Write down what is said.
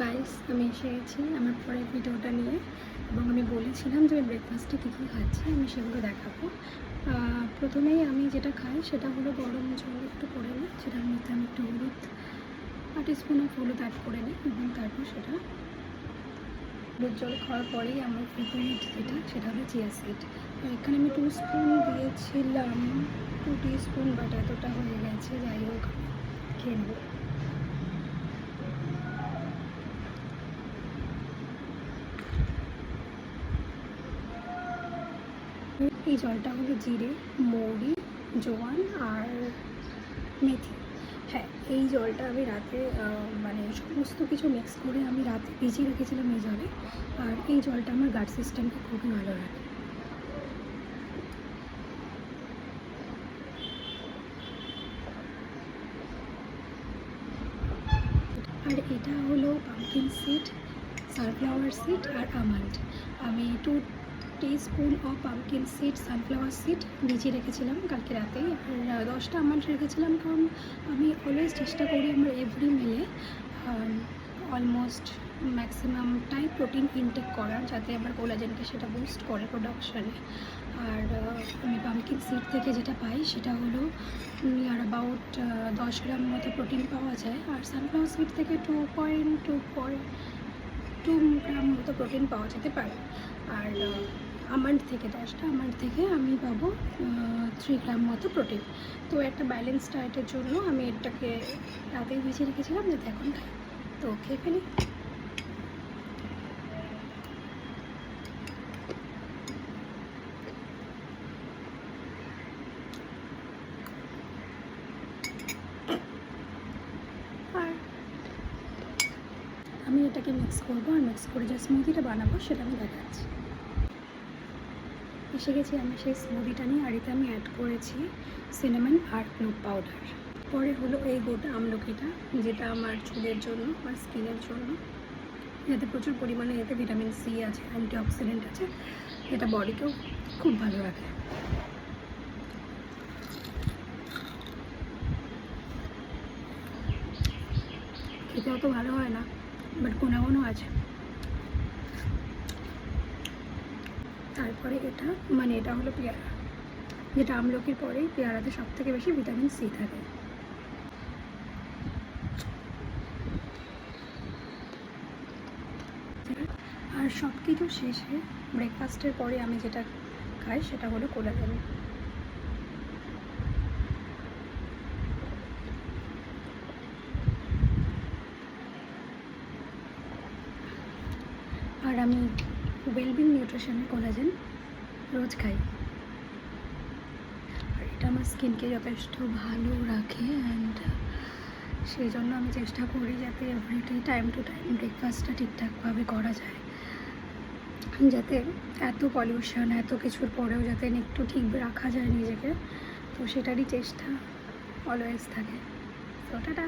Guys, আমি এসে গেছি আমার পরের ভিডিওটা নিয়ে এবং আমি বলেছিলাম যে আমি ব্রেকফাস্টে কী কী খাচ্ছি আমি সেগুলো দেখাবো। প্রথমেই আমি যেটা খাই সেটা হলো গরম জল একটু করে নিই, সেটার মধ্যে আমি একটু হলুদ 8 স্পুন অফ হলুদ অ্যাড করে নিই এবং তারপর সেটা হলুদ জল খাওয়ার পরেই আমার ফেভারিট সেটা হলো চিয়া সিড। এখানে আমি 2 স্পুন দিয়েছিলাম, 2 টিস্পুন, বাট এতটা হয়ে গেছে, যাই হোক খেয়ে নেবো। এই জলটা হলো জিরে, মৌরি, জোয়ান আর মেথি। হ্যাঁ, এই জলটা আমি রাতে মানে সমস্ত কিছু মিক্স করে আমি রাতে ভিজিয়ে রেখেছিলাম এই জলে। আর এই জলটা আমার গাট সিস্টেমকে খুবই ভালো রাখে। আর এটা হলো পাম্পকিন সিড, সানফ্লাওয়ার সিড আর আমন্ড। আমি 2 teaspoon of pumpkin seed, sunflower seed ভিজিয়ে রেখেছিলাম কালকে রাতেই, আর 10টা আমন্ড রেখেছিলাম, কারণ আমি অলওয়েজ চেষ্টা করি আমার এভরি মিলে অলমোস্ট ম্যাক্সিমামটাই প্রোটিন ইনটেক করার, যাতে আমার কোলাজেনকে সেটা বুস্ট করে প্রোডাকশানে। আর আমি পাম্পকিন সিড থেকে যেটা পাই সেটা হলো নিয়ার অ্যাবাউট 10 গ্রাম মতো প্রোটিন পাওয়া যায়, আর সানফ্লাওয়ার সিড থেকে 2.2 গ্রাম মতো প্রোটিন পাওয়া যেতে পারে। আর আমন্ড থেকে 10টা আমন্ড থেকে আমি পাবো 3 গ্রাম মতো প্রোটিন। তো একটা ব্যালেন্স ডায়েটের জন্য আমি এটাকে রাতেই ভিজিয়ে রেখেছিলাম, যাতে এখন খাই। তো খেয়ে ফেলি। আর আমি এটাকে মিক্স করবো, আর মিক্স করে যে স্মুদিটা বানাবো সেটা আমি দেখাচ্ছি। এসে গেছি আমি সেই স্মুদিটা নিয়ে, আর এতে আমি অ্যাড করেছি সিনামন আর ক্লোভ পাউডার। পরে হলো এই গোটা আমলকিটা, যেটা আমার চুলের জন্য, আমার স্কিনের জন্য, যাতে প্রচুর পরিমাণে এতে ভিটামিন সি আছে, অ্যান্টিঅক্সিডেন্ট আছে, যেটা বডিকেও খুব ভালো রাখে। খেতে অত ভালো হয় না, বাট গুণাগুণও আছে। তারপরে এটা হলো পেয়ারা, যেটা আমলকির পরেই পেয়ারাতে সবথেকে বেশি ভিটামিন সি থাকে। আর সব কিছু শেষে ব্রেকফাস্টের পরে আমি যেটা খাই সেটা হলো কোলাজেন। আর আমি ওয়েলবিং নিউট্রিশনের কোলাজেন রোজ খাই, আর এটা আমার স্কিনকে যথেষ্ট ভালো রাখে। অ্যান্ড সেই জন্য আমি চেষ্টা করি যাতে এভরিডে টাইম টু টাইম ব্রেকফাস্টটা ঠিকঠাকভাবে করা যায়, যাতে এত পলিউশন এত কিছুর পরেও যাতে একটু ঠিক রাখা যায় নিজেকে। তো সেটারই চেষ্টা অলওয়েজ থাকে। তো টাটা।